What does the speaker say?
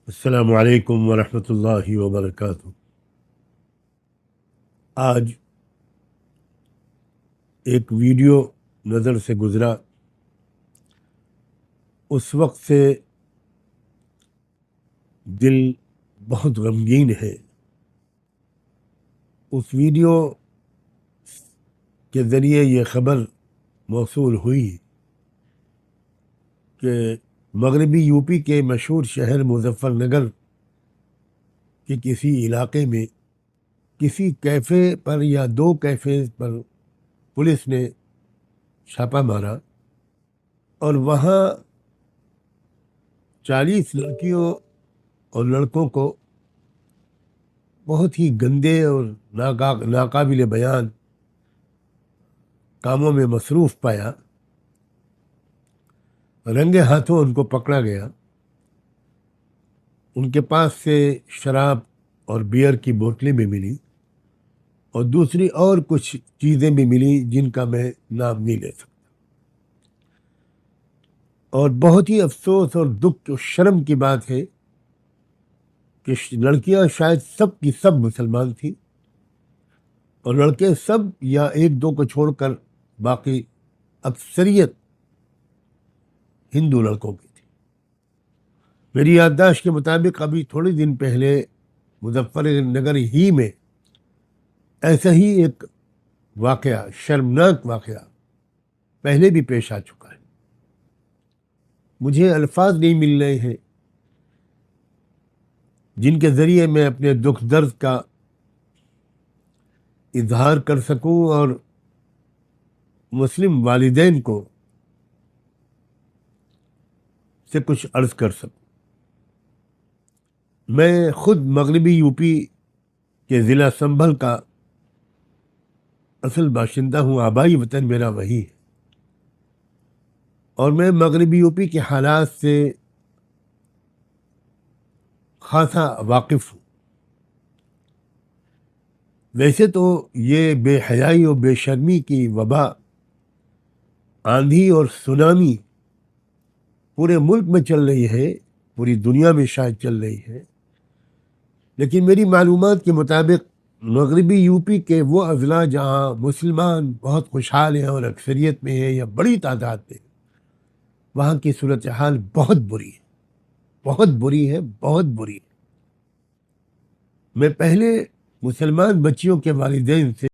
السلام علیکم ورحمۃ اللہ وبرکاتہ۔ آج ایک ویڈیو نظر سے گزرا، اس وقت سے دل بہت غمگین ہے۔ اس ویڈیو کے ذریعے یہ خبر موصول ہوئی کہ مغربی یو پی کے مشہور شہر مظفر نگر کے کسی علاقے میں کسی کیفے پر یا دو کیفے پر پولیس نے چھاپا مارا اور وہاں 40 لڑکیوں اور لڑکوں کو بہت ہی گندے اور ناقابل بیان کاموں میں مصروف پایا۔ رنگے ہاتھوں ان کو پکڑا گیا۔ ان کے پاس سے شراب اور بیئر کی بوتلیں بھی ملی اور دوسری اور کچھ چیزیں بھی ملی جن کا میں نام نہیں لے سکتا۔ اور بہت ہی افسوس اور دکھ اور شرم کی بات ہے کہ لڑکیاں شاید سب کی سب مسلمان تھیں اور لڑکے سب یا ایک دو کو چھوڑ کر باقی اکثریت ہندو لڑکوں کی تھی۔ میری یادداشت کے مطابق ابھی تھوڑے دن پہلے مظفر نگر ہی میں ایسا ہی ایک واقعہ، شرمناک واقعہ پہلے بھی پیش آ چکا ہے۔ مجھے الفاظ نہیں مل رہے ہیں جن کے ذریعے میں اپنے دکھ درد کا اظہار کر سکوں اور مسلم والدین کو سے کچھ عرض کر سکوں۔ میں خود مغربی یو پی کے ضلع سنبھل کا اصل باشندہ ہوں، آبائی وطن میرا وہی ہے، اور میں مغربی یو پی کے حالات سے خاصا واقف ہوں۔ ویسے تو یہ بے حیائی اور بے شرمی کی وبا، آندھی اور سونامی پورے ملک میں چل رہی ہے، پوری دنیا میں شاید چل رہی ہے، لیکن میری معلومات کے مطابق مغربی یو پی کے وہ اضلاع جہاں مسلمان بہت خوشحال ہیں اور اکثریت میں ہیں یا بڑی تعداد میں، وہاں کی صورتحال بہت بری ہے، بہت بری ہے، بہت بری ہے۔ میں پہلے مسلمان بچیوں کے والدین سے